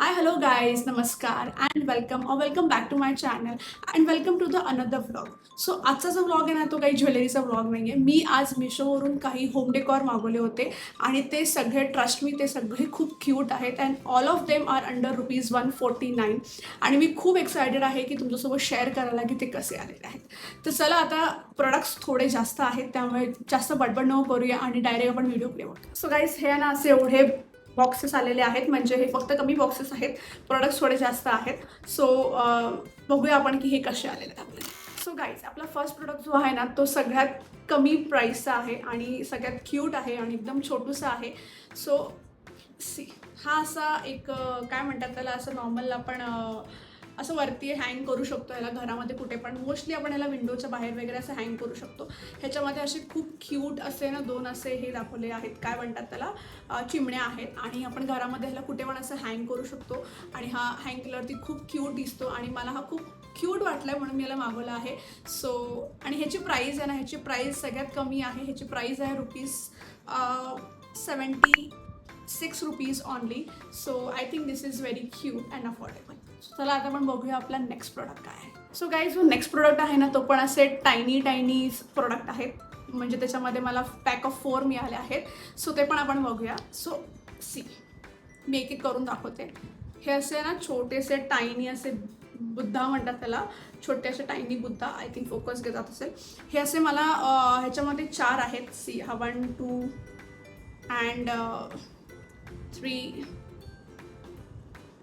Hi, hello guys, namaskar and welcome back to my channel and welcome to the another vlog. So आजचा जो vlog आहे ना तो काही ज्वेलरीचा व्लॉग नाही आहे. मी आज मिशोवरून काही होम डेकॉर मागवले होते आणि ते सगळे ट्रस्ट मी ते सगळे खूप क्यूट आहेत and all of them are under ₹149 आणि मी खूप एक्सायटेड आहे की तुमच्यासोबत शेअर करायला की ते कसे आलेले आहेत. तर चला आता प्रोडक्ट्स थोडे जास्त आहेत त्यामुळे जास्त बडबड न करूया आणि डायरेक्ट आपण व्हिडिओ प्ले करूया. सो गाईज हे ना असे एवढे बॉक्सेस आलेले आहेत म्हणजे हे फक्त कमी बॉक्सेस आहेत, प्रोडक्ट्स थोडे जास्त आहेत. सो बघूया आपण की हे कसे आलेले आहेत आपल्याला. सो गाईज आपला फर्स्ट प्रोडक्ट जो आहे ना तो सगळ्यात कमी प्राईसचा आहे आणि सगळ्यात क्यूट आहे आणि एकदम छोटूसा आहे. सो सी हा असा एक काय म्हणतात त्याला, असं नॉर्मल आपण असं वरती हँग करू शकतो याला घरामध्ये कुठे पण. मोस्टली आपण याला विंडोच्या बाहेर वगैरे असं हँग करू शकतो. ह्याच्यामध्ये असे खूप क्यूट असे ना दोन असे हे दाखवले आहेत, काय म्हणतात त्याला, चिमण्या आहेत आणि आपण घरामध्ये ह्याला कुठे पण असं हँग करू शकतो आणि हा हँग केल्यावरती खूप क्यूट दिसतो आणि मला हा खूप क्यूट वाटला म्हणून मी याला मागवला आहे. सो आणि ह्याची प्राईस आहे ना, ह्याची प्राईस सगळ्यात कमी आहे. ह्याची प्राईस आहे ₹76 only. So I think this is very cute and affordable. चला आता आपण बघूया आपला नेक्स्ट प्रोडक्ट काय आहे. सो गाईज जो नेक्स्ट प्रोडक्ट आहे ना तो पण असे टायनी प्रोडक्ट आहेत, म्हणजे त्याच्यामध्ये मला पॅक ऑफ 4 मिळाले आहेत. सो ते पण आपण बघूया. सो सी मी एक एक करून दाखवते. हे असे ना छोटेसे टायनी असे बुद्धा म्हणतात त्याला, छोटे असे tiny Buddha, I think focus घेतात असेल. हे असे मला ह्याच्यामध्ये 4 आहेत. सी हा 1 2 अँड 3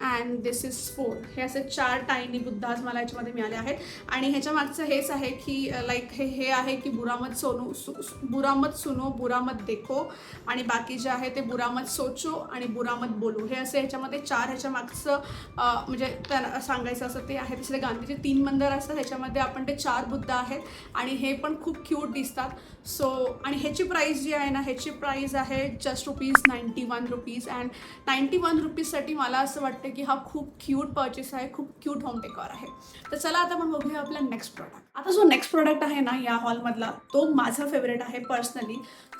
अँड दिस इज 4. हे असे 4 टायनी बुद्धाज मला ह्याच्यामध्ये मिळाले आहेत आणि ह्याच्या मागचं हेच आहे की लाईक हे आहे की बुरामत सुनो बुरामत देखो आणि बाकी जे आहे ते बुरामत सोचो आणि बुरामत बोलू. हे असे ह्याच्यामध्ये 4 ह्याच्या मागचं म्हणजे त्यांना सांगायचं असं ते आहे. दुसरे गांधीचे 3 मंदिर असतात, ह्याच्यामध्ये आपण ते 4 बुद्ध आहेत आणि हे पण खूप क्यूट दिसतात. सो आणि ह्याची प्राईस जी आहे ना, ह्याची प्राईस आहे जस्ट ₹91 अँड ₹91साठी मला असं वाटतं की हा खूप क्यूट परचेस आहे, खूप क्यूट होम डेकॉर आहे. तर चला आता आपण बघूया आपला नेक्स्ट प्रोडक्ट. आता जो नेक्स्ट प्रोडक्ट आहे ना या हॉलमधला तो माझा फेवरेट आहे पर्सनली.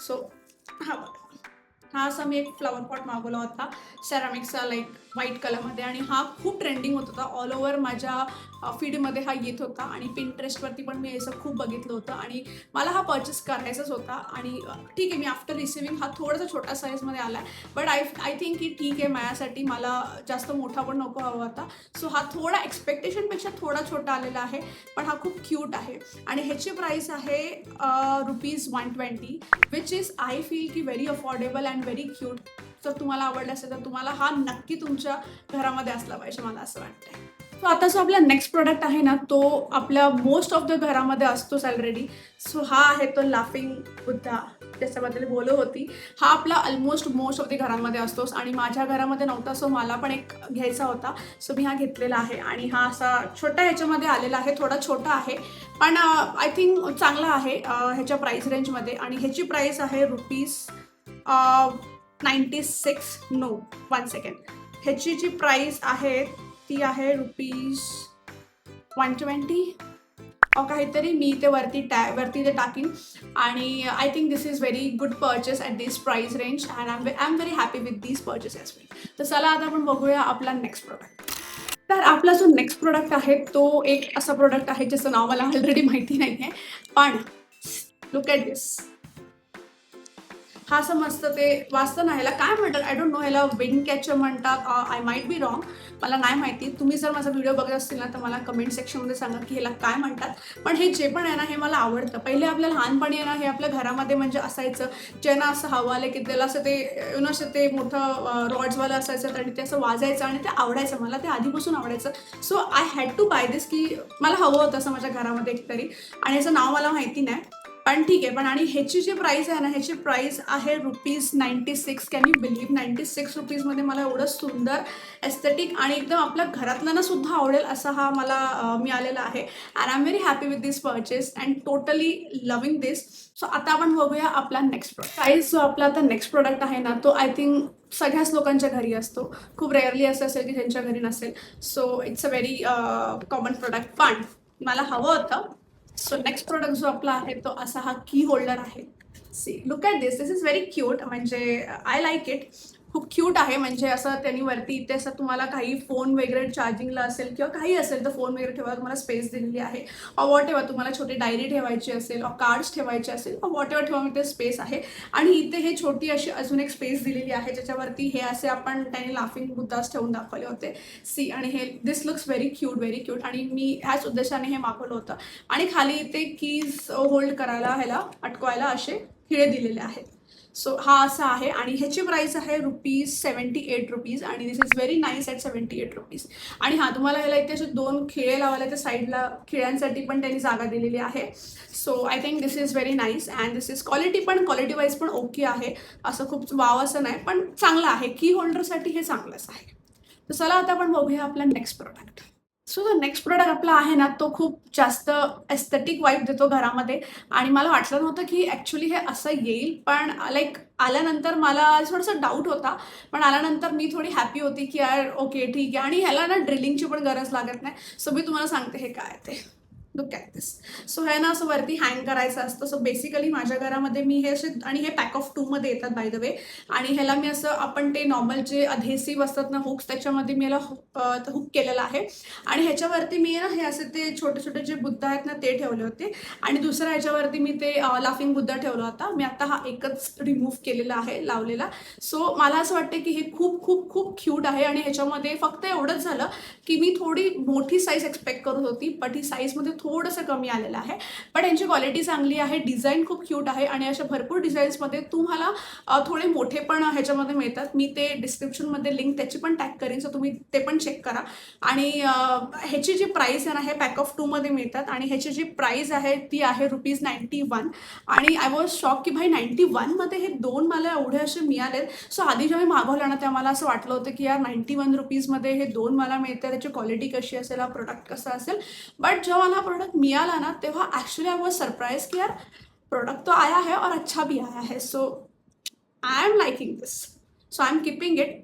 सो हा बघा, हा असा मी एक फ्लॉवर पॉट मागवला होता सेरामिक्सचा, लाईक व्हाईट कलरमध्ये आणि हा खूप ट्रेंडिंग होत होता. ऑल ओव्हर माझ्या फीडमध्ये हा येत होता आणि पिंटरेस्टवरती पण मी असं खूप बघितलं होतं आणि मला हा परचेस करायचाच होता. आणि ठीक आहे, मी आफ्टर रिसिविंग हा थोडासा छोटा साईजमध्ये आला आहे, बट आय थिंक की ठीक आहे, माझ्यासाठी मला जास्त मोठा पण नको हवा होता. सो हा थोडा एक्सपेक्टेशनपेक्षा थोडा छोटा आलेला आहे, पण हा खूप क्यूट आहे आणि ह्याची प्राईस आहे ₹120 विच इज आय फील की very affordable and very cute. जर तुम्हाला आवडलं असेल तर तुम्हाला हा नक्की तुमच्या घरामध्ये असला पाहिजे, मला असं वाटतंय. सो आता जो आपला नेक्स्ट प्रोडक्ट आहे ना तो आपल्या मोस्ट ऑफ द घरामध्ये असतोच ऑलरेडी. सो हा आहे तो लाफिंग बुद्धा, त्याच्याबद्दल बोलत होती. हा आपला ऑलमोस्ट मोस्ट ऑफ द घरांमध्ये असतोच आणि माझ्या घरामध्ये नव्हता, सो मला पण एक घ्यायचा होता. सो मी हा घेतलेला आहे आणि हा असा छोटा ह्याच्यामध्ये आलेला आहे, थोडा छोटा आहे पण आय थिंक चांगला आहे ह्याच्या प्राईस रेंजमध्ये. आणि ह्याची प्राईस आहे ₹96. नो 1 सेकंड, ह्याची जी प्राईस आहे ती आहे ₹120 काहीतरी. मी ते वरती ते टाकीन आणि I think this is very good purchase at this price range and I am very happy with this purchase as well. तर चला आता आपण बघूया आपला नेक्स्ट प्रोडक्ट. तर आपला जो नेक्स्ट प्रोडक्ट आहे तो एक असा प्रोडक्ट आहे ज्याचं नाव मला ऑलरेडी माहिती नाही आहे, पण लुक ॲट दिस. हा असं मस्त ते वाचतं ना, ह्याला काय म्हणतात आय डोंट नो, ह्याला विंड कॅचर म्हणतात, आय माईट बी रॉंग, मला नाही माहिती. तुम्ही जर माझा व्हिडिओ बघत असतील ना तर मला कमेंट सेक्शनमध्ये सांगा की ह्याला काय म्हणतात. पण हे जे पण आहे ना हे मला आवडतं. पहिले आपल्या लहानपणी आहे ना हे आपल्या घरामध्ये म्हणजे असायचं, ज्यांना असं हवं आलं की त्याला असं ते असं ते मोठं रॉड्सवालं असायचं आणि ते असं वाजायचं आणि ते आवडायचं, मला ते आधीपासून आवडायचं. So I had to buy this, की मला हवं होतं असं माझ्या घरामध्ये एकतरी. आणि ह्याचं नाव मला माहिती नाही पण ठीक आहे. पण आणि ह्याची जी प्राईस आहे ना, ह्याची प्राईस आहे ₹96. Can you believe? ₹96मध्ये मला एवढं सुंदर एस्थेटिक आणि एकदम आपल्या घरातल्यांना सुद्धा आवडेल असा हा मला मिळालेला आहे. And I am very happy with this purchase and totally loving this. So आता आपण बघूया आपला नेक्स्ट प्रोडक्ट. प्राईस जो आपला आता नेक्स्ट प्रोडक्ट आहे ना तो आय थिंक सगळ्याच लोकांच्या घरी असतो. खूप रेअरली असं असेल की त्यांच्या घरी नसेल. So it's a very common product पण मला हवं होतं. सो नेक्स्ट प्रोडक्ट जो आपला आहे तो असा हा की होल्डर आहे. See look at this, this is very cute, म्हणजे आय लाईक इट. खूप क्यूट आहे. म्हणजे असं त्यांनी वरती इथे असं तुम्हाला काही फोन वगैरे चार्जिंगला असेल किंवा काही असेल तर फोन वगैरे ठेवायला तुम्हाला स्पेस दिलेली आहे. वॉट एव्हर तुम्हाला छोटी डायरी ठेवायची असेल कार्ड्स ठेवायचे असेल वॉट एव्हर ठेवा ते स्पेस आहे. आणि इथे हे छोटी अशी अजून एक स्पेस दिलेली आहे ज्याच्यावरती हे असे आपण त्यांनी लाफिंग बुद्धास ठेवून दाखवले होते. सी आणि हे दिस लुक्स व्हेरी क्यूट आणि मी ह्याच उद्देशाने हे मागवलं होतं. आणि खाली इथे कीज होल्ड करायला ह्याला अटकवायला असे खिळे दिलेले आहेत. सो हा असा आहे आणि ह्याची प्राईस आहे ₹78 आणि दिस इज व्हेरी नाईस ॲट ₹78. आणि हां, तुम्हाला ह्याला इथे असे 2 खिळे लावायला त्या साईडला खिळ्यांसाठी पण त्यांनी जागा दिलेली आहे. So I think this is very nice and this is quality wise पण ओके आहे. असं खूप वाव असं नाही पण चांगलं आहे. की होल्डरसाठी हे चांगलंच आहे. तर चला आता आपण बघूया आपला नेक्स्ट प्रोडक्ट. सो जो नेक्स्ट प्रोडक्ट आपला आहे ना तो खूप जास्त एस्थेटिक वाईब देतो घरामध्ये. आणि मला वाटलं नव्हतं की ॲक्च्युली हे असं येईल, पण लाईक आल्यानंतर मला थोडंसं डाऊट होता. पण आल्यानंतर मी थोडी हॅपी होती की यार ओके ठीक आहे. आणि ह्याला ना ड्रिलिंगची पण गरज लागत नाही. सो मी तुम्हाला सांगते हे काय ते. Look at this. सो हे ना असं वरती हँग करायचं असतं. सो बेसिकली माझ्या घरामध्ये मी हे असे आणि हे पॅक ऑफ 2 मध्ये येतात बाय द वे. आणि ह्याला मी असं आपण ते नॉर्मल जे अधेसिव्ह असतात ना हुक्स त्याच्यामध्ये मी याला हुक केलेलं आहे. आणि ह्याच्यावरती मी ना हे असे ते छोटे छोटे जे बुद्ध आहेत ना ते ठेवले होते. आणि दुसऱ्या ह्याच्यावरती मी ते लाफिंग बुद्धा ठेवला होता. मी आता हा एकच रिमूव्ह केलेला आहे लावलेला. सो मला असं वाटतं की हे खूप खूप खूप क्यूट आहे. आणि ह्याच्यामध्ये फक्त एवढंच झालं की मी थोडी मोठी साईज एक्सपेक्ट करत होती बट ही साईजमध्ये थोडंसं कमी आलेलं आहे. पण यांची क्वालिटी चांगली आहे. डिझाईन खूप क्यूट आहे. आणि अशा भरपूर डिझाईन्समध्ये तुम्हाला थोडे मोठे पण ह्याच्यामध्ये मिळतात. मी ते डिस्क्रिप्शनमध्ये लिंक त्याची पण टॅग करेन. सो तुम्ही ते पण चेक करा. आणि ह्याची जी प्राईस आहे ना हे पॅक ऑफ 2 मध्ये मिळतात. आणि ह्याची जी प्राईस आहे ती आहे ₹91. आणि आय वॉज शॉक की भाई 91 मध्ये हे 2 मला एवढे असे मिळालेत. सो आधी जेव्हा मी मागवलं ना तेव्हा मला असं वाटलं होतं की यार 91 रुपीजमध्ये हे 2 मला मिळते. त्याची क्वालिटी कशी असेल, हा प्रोडक्ट कसा असेल. बट जेव्हा मला प्रोडक्ट मिळाला ना तेव्हा ॲक्च्युली आय वॉज सरप्राइज की यार प्रोडक्ट तो आया है और अच्छा भी आया है. So I am liking this. So I am keeping it.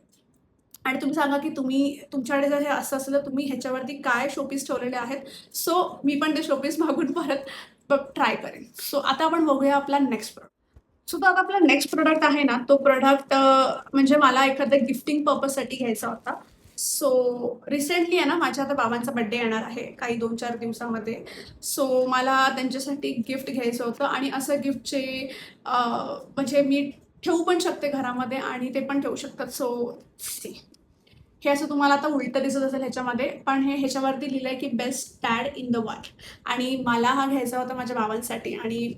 आणि तुम्ही सांगा की तुमच्याकडे जर हे असं असलं तर तुम्ही ह्याच्यावरती काय शोपीस ठेवलेले आहेत. सो मी पण ते शोपीस मागून परत ट्राय करेन. सो आता आपण बघूया आपला नेक्स्ट प्रोडक्ट. सो तो आता आपला नेक्स्ट प्रोडक्ट आहे ना तो प्रोडक्ट म्हणजे मला एखाद्या गिफ्टिंग पर्पजसाठी घ्यायचा होता. सो रिसेंटली आहे ना माझ्या आता बाबांचा बड्डे येणार आहे काही 2-4 दिवसामध्ये. सो मला त्यांच्यासाठी गिफ्ट घ्यायचं होतं. आणि असं गिफ्टचे म्हणजे मी ठेवू पण शकते घरामध्ये आणि ते पण ठेवू शकतात. सो सी हे असं तुम्हाला आता उलटं दिसत असेल ह्याच्यामध्ये, पण हे ह्याच्यावरती लिहिलं आहे की best dad in the world. आणि मला हा घ्यायचा होता माझ्या बाबांसाठी. आणि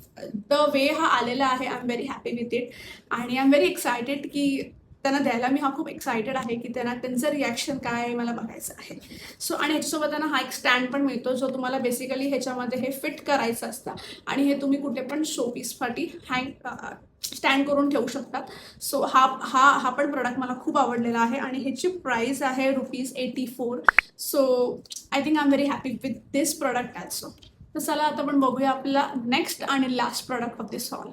द वे हा आलेला आहे I am very happy with it. आणि आय एम व्हेरी एक्सायटेड की त्यांना द्यायला मी हा खूप एक्सायटेड आहे की त्यांचं रिॲक्शन काय आहे मला बघायचं आहे. सो आणि ह्याच्यासोबत त्यांना हा एक स्टँड पण मिळतो जो तुम्हाला बेसिकली ह्याच्यामध्ये हे फिट करायचं असतं. आणि हे तुम्ही कुठे पण शोपीससाठी स्टँड करून ठेवू शकतात. सो हा हा हा पण प्रोडक्ट मला खूप आवडलेला आहे. आणि ह्याची प्राईस आहे ₹84. So I think I am very happy with this product also. तर चला आता आपण बघूया आपला नेक्स्ट आणि last product of this hall.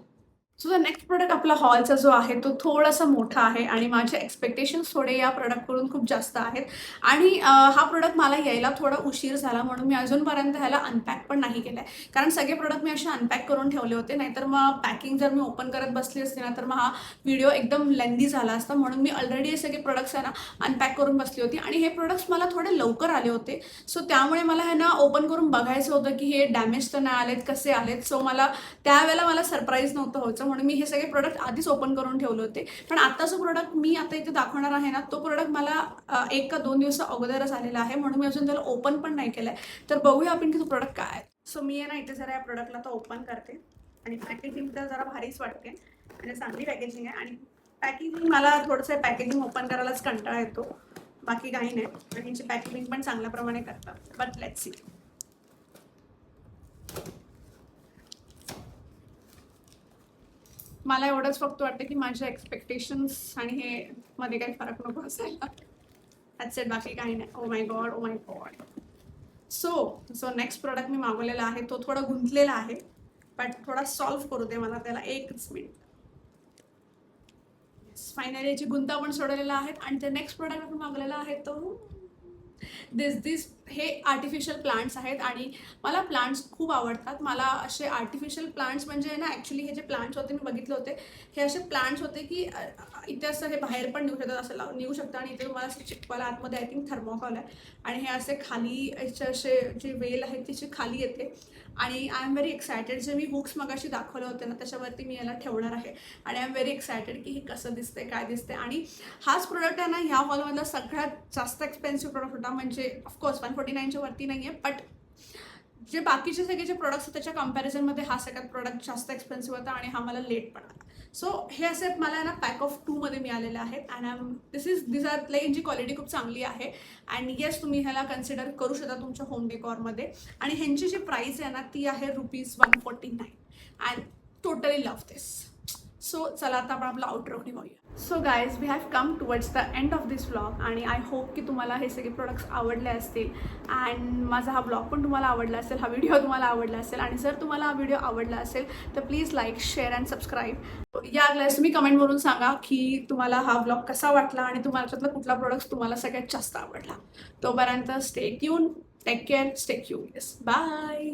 So the next product आपला हॉलचा जो आहे तो थोडासा मोठा आहे. आणि माझे एक्सपेक्टेशन्स थोडे या प्रोडक्टकडून खूप जास्त आहेत. आणि हा प्रोडक्ट मला यायला थोडा उशीर झाला म्हणून मी अजूनपर्यंत ह्याला अनपॅक पण नाही केलं आहे. कारण सगळे प्रोडक्ट मी असे अनपॅक करून ठेवले होते. नाहीतर मग पॅकिंग जर मी ओपन करत बसली असते ना तर मग हा व्हिडिओ एकदम लेंदी झाला असता. म्हणून मी ऑलरेडी हे सगळे प्रोडक्ट्स आहे ना अनपॅक करून बसली होती. आणि हे प्रोडक्ट्स मला थोडे लवकर आले होते. सो त्यामुळे मला हे ना ओपन करून बघायचं होतं की हे डॅमेज तर नाही आलेत, कसे आलेत. सो मला त्यावेळेला मला सरप्राईज नव्हतं व्हायचं म्हणून मी हे सगळे प्रोडक्ट आधीच ओपन करून ठेवले होते. पण आता जो प्रोडक्ट मी आता इथे दाखवणार आहे ना तो प्रोडक्ट मला 1 का 2 दिवस अगोदरच आलेला आहे. म्हणून मी अजून त्याला ओपन पण नाही केलं आहे. तर बघूया आपण की तो प्रोडक्ट काय आहे. सो मी आहे ना इथे जरा या प्रोडक्टला तर ओपन करते. आणि पॅकेजिंग तर जरा भारीच वाटते आणि चांगली पॅकेजिंग आहे. आणि पॅकेजिंग मला थोडंसं पॅकेजिंग ओपन करायलाच कंटाळा येतो, बाकी काही नाही. आणि यांची पॅकेजिंग पण चांगल्या प्रमाणे करतात. But let's see. मला एवढंच फक्त वाटतं की माझ्या एक्सपेक्टेशन्स आणि हे मध्ये काही फरक नको असायला. दॅट्स इट, बाकी काही नाही. Oh my god, oh my god. So next product मी मागवलेला आहे तो थोडा गुंतलेला आहे. बट थोडा सॉल्व्ह करू दे मला त्याला, एकच मिनिट. फायनली याची गुंता पण सोडवलेला आहे. आणि ते नेक्स्ट प्रोडक्ट आपण मागवलेला आहे तो दिस हे आर्टिफिशियल प्लांट्स आहेत आणि मला प्लांट्स खूप आवडतात. मला असे आर्टिफिशियल प्लांट्स म्हणजे ना ॲक्च्युली हे जे प्लांट्स होते मी बघितले होते, हे असे प्लांट्स होते की इथे असं हे बाहेर पण नेऊ शकतात, असं नेऊ शकतं आणि इथे तुम्हाला असं चिटकवायला आतमध्ये आय थिंक थर्मोकॉल आहे आणि हे असे खाली याचे असे जे वेल आहेत तिची खाली येते आणि आय एम व्हेरी एक्सायटेड. जे मी हुक्स मगाशी दाखवले होते ना त्याच्यावरती मी याला ठेवणार आहे आणि आय एम व्हेरी एक्सायटेड की हे कसं दिसतंय काय दिसतंय. आणि हाच प्रोडक्ट आहे ना ह्या हॉलमधला सगळ्यात जास्त एक्सपेन्सिव्ह प्रोडक्ट होता. म्हणजे ऑफकोर्स 149च्या वरती नाही आहे, बट जे बाकीचे सगळे जे प्रोडक्ट्स त्याच्या कम्पॅरिझनमध्ये हा सगळ्यात प्रोडक्ट जास्त एक्सपेन्सिव्ह होता आणि हा मला लेट पण आला. सो हे असे मला ना पॅक ऑफ 2मध्ये मिळालेले आहेत अँड दिस आर लाईक यांची क्वालिटी खूप चांगली आहे अँड येस तुम्ही ह्याला कन्सिडर करू शकता तुमच्या होम डेकॉरमध्ये. आणि ह्यांची जी प्राईस आहे ना ती आहे ₹149 and totally love this. So चला आता आपण आपला आउटरो निघूया. So guys we have come towards the end of this vlog आणि आय होप की तुम्हाला हे सगळे प्रोडक्ट्स आवडले असतील अँड माझा हा ब्लॉग पण तुम्हाला आवडला असेल, हा व्हिडिओ तुम्हाला आवडला असेल. आणि जर तुम्हाला हा व्हिडिओ आवडला असेल तर please like share and subscribe. या ग्लास तुम्ही कमेंटवरून सांगा की तुम्हाला हा व्लॉग कसा वाटला आणि तुम्हाला त्यातला कुठला प्रोडक्ट्स तुम्हाला सगळ्यात जास्त आवडला. तोपर्यंत stay tune, take care, stay curious, bye.